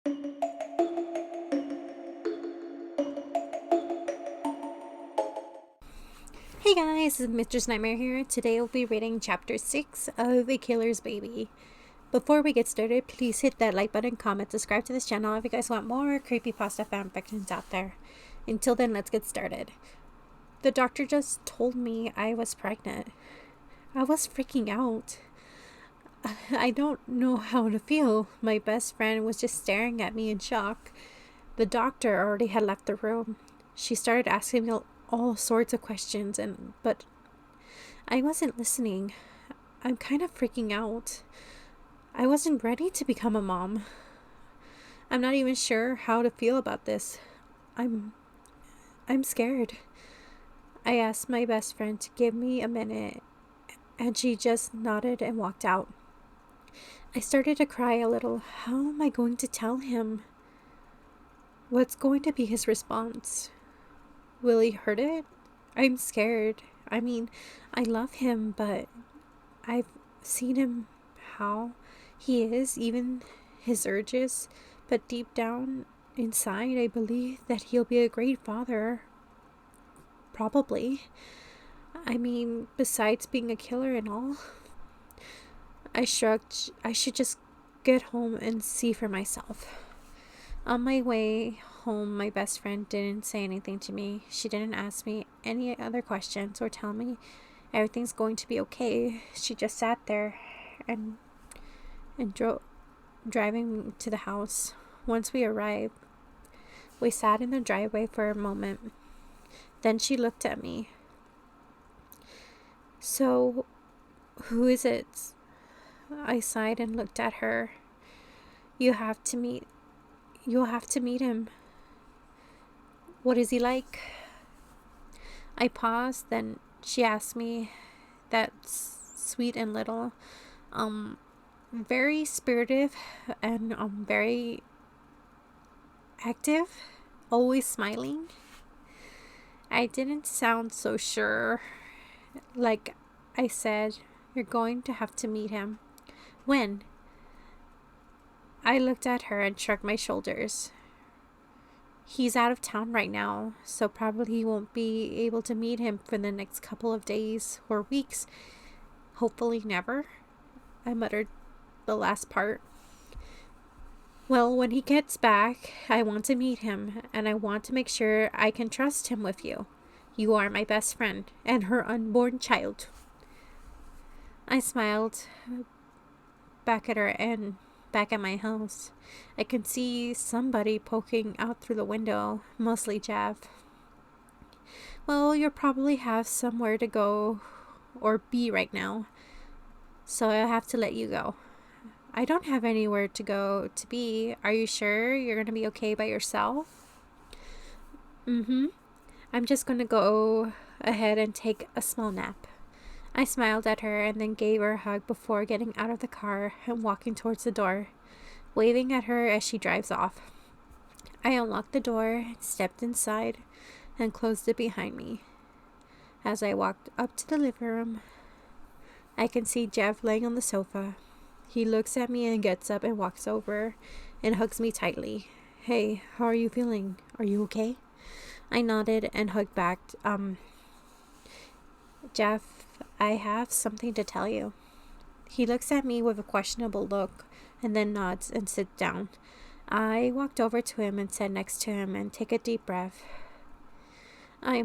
Hey guys, it's Mistress Nightmare here. Today I'll be reading chapter 6 of A Killer's Baby. Before we get started, please hit that like button, comment, subscribe to this channel if you guys want more creepypasta fanfictions out there. Until then, let's get started. The doctor just told me I was pregnant. I was freaking out. I don't know how to feel. My best friend was just staring at me in shock. The doctor already had left the room. She started asking me all sorts of questions, but I wasn't listening. I'm kind of freaking out. I wasn't ready to become a mom. I'm not even sure how to feel about this. I'm scared. I asked my best friend to give me a minute, and she just nodded and walked out. I started to cry a little. How am I going to tell him? What's going to be his response? Will he hurt it? I'm scared. I mean, I love him, but I've seen him how he is, even his urges. But deep down inside, I believe that he'll be a great father. Probably. I mean, besides being a killer and all. I shrugged. I should just get home and see for myself. On my way home, my best friend didn't say anything to me. She didn't ask me any other questions or tell me everything's going to be okay. She just sat there and driving me to the house. Once we arrived, we sat in the driveway for a moment. Then she looked at me. So, who is it? I sighed and looked at her. You'll have to meet him. What is he like? I paused, then she asked me, that's sweet and little, very spirited and very active, always smiling. I didn't sound so sure. Like I said, you're going to have to meet him. When? I looked at her and shrugged my shoulders. He's out of town right now, so probably he won't be able to meet him for the next couple of days or weeks. Hopefully never. I muttered the last part. Well, when he gets back, I want to meet him, and I want to make sure I can trust him with you. You are my best friend and her unborn child. I smiled back at her and back at my house. I can see somebody poking out through the window, mostly Jeff. Well, you'll probably have somewhere to go or be right now, so I'll have to let you go. I don't have anywhere to go to be. Are you sure you're going to be okay by yourself? I'm just going to go ahead and take a small nap. I smiled at her and then gave her a hug before getting out of the car and walking towards the door, waving at her as she drives off. I unlocked the door, stepped inside, and closed it behind me. As I walked up to the living room, I can see Jeff laying on the sofa. He looks at me and gets up and walks over and hugs me tightly. Hey, how are you feeling? Are you okay? I nodded and hugged back. Jeff, I have something to tell you. He looks at me with a questionable look and then nods and sits down. I walked over to him and sat next to him and take a deep breath. I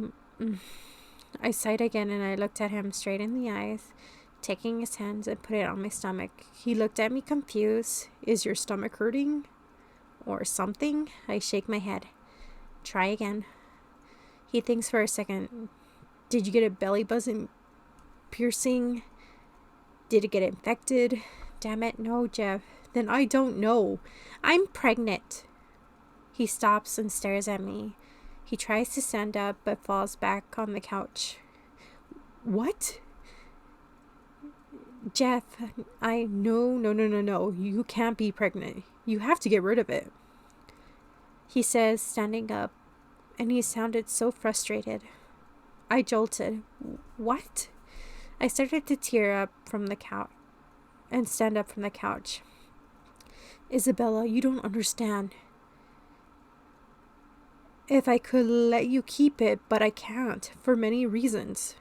sighed again and I looked at him straight in the eyes, taking his hands and put it on my stomach. He looked at me confused. Is your stomach hurting? Or something? I shake my head. Try again. He thinks for a second. Did you get a belly button piercing? Did it get infected? Damn it, no, Jeff. Then I don't know. I'm pregnant. He stops and stares at me. He tries to stand up but falls back on the couch. What? Jeff, no. You can't be pregnant. You have to get rid of it. He says, standing up, and he sounded so frustrated. I jolted. What? I started to tear up from the couch and stand up from the couch. Isabella, you don't understand. If I could let you keep it, but I can't, for many reasons.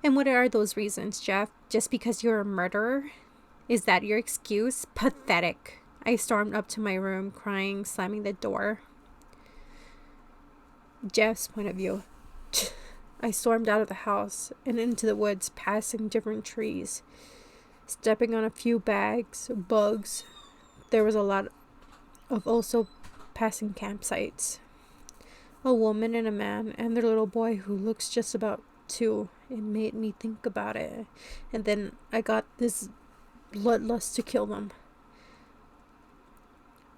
And what are those reasons, Jeff? Just because you're a murderer? Is that your excuse? Pathetic. I stormed up to my room, crying, slamming the door. Jeff's point of view. I stormed out of the house and into the woods, passing different trees, stepping on a few bugs. There was a lot of also passing campsites. A woman and a man and their little boy who looks just about 2. It made me think about it. And then I got this bloodlust to kill them.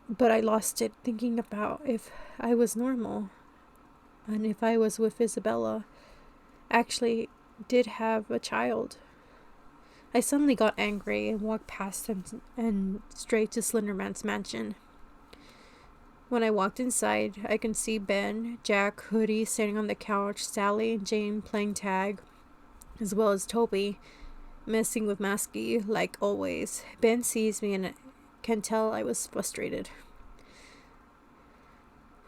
But I lost it thinking about if I was normal and if I was with Isabella, actually did have a child. I suddenly got angry and walked past him and straight to Slenderman's mansion. When I walked inside, I could see Ben, Jack, Hoodie sitting on the couch, Sally and Jane playing tag, as well as Toby messing with Masky like always. Ben sees me and can tell I was frustrated.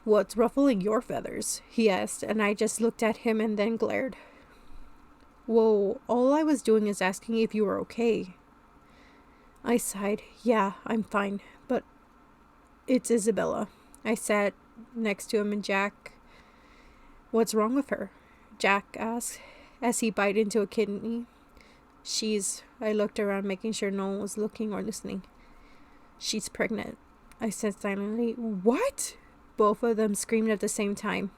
"What's ruffling your feathers?" he asked, and I just looked at him and then glared. "Whoa, all I was doing is asking if you were okay." I sighed. "Yeah, I'm fine, but it's Isabella." I sat next to him and Jack. "What's wrong with her?" Jack asked as he bit into a kidney. I looked around, making sure no one was looking or listening. "She's pregnant," I said silently. "What?" Both of them screamed at the same time.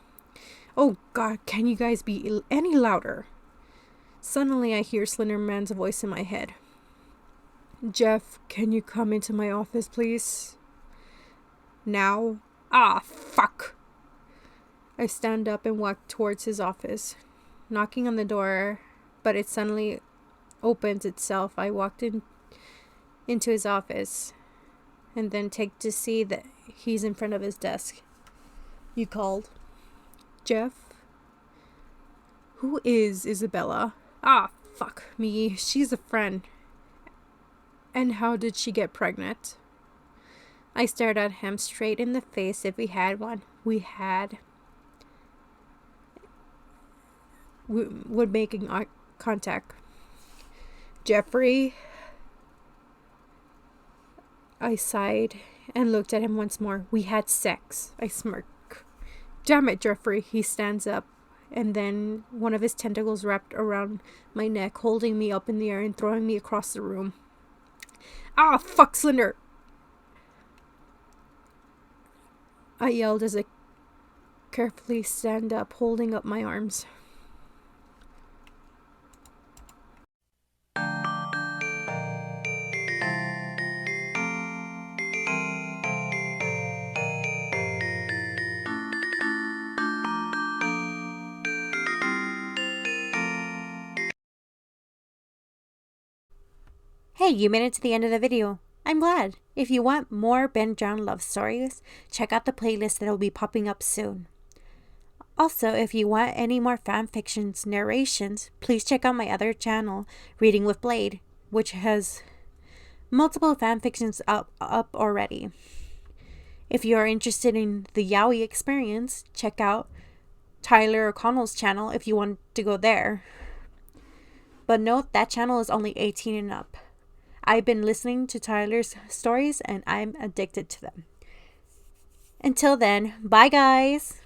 "Oh God, can you guys be any louder?" Suddenly I hear Slenderman's voice in my head. "Jeff, can you come into my office, please?" "Now?" "Ah, fuck!" I stand up and walk towards his office, knocking on the door, but it suddenly opens itself. I walked into his office and then take to see that he's in front of his desk. "You called?" "Jeff?" "Who is Isabella?" "Ah, fuck me. She's a friend." "And how did she get pregnant?" I stared at him straight in the face. If we had one, we would making eye contact. "Jeffrey?" I sighed and looked at him once more. "We had sex." I smirk. "Damn it, Jeffrey." He stands up, and then one of his tentacles wrapped around my neck, holding me up in the air and throwing me across the room. "Ah, fuck, Slender!" I yelled as I carefully stand up, holding up my arms. Hey, you made it to the end of the video. I'm glad. If you want more Ben Drowned love stories, check out the playlist that will be popping up soon. Also, if you want any more fanfictions narrations, please check out my other channel, Reading with Blade, which has multiple fanfictions up already. If you are interested in the yaoi experience, check out Tyler O'Connell's channel if you want to go there. But note that channel is only 18 and up. I've been listening to Tyler's stories and I'm addicted to them. Until then, bye guys!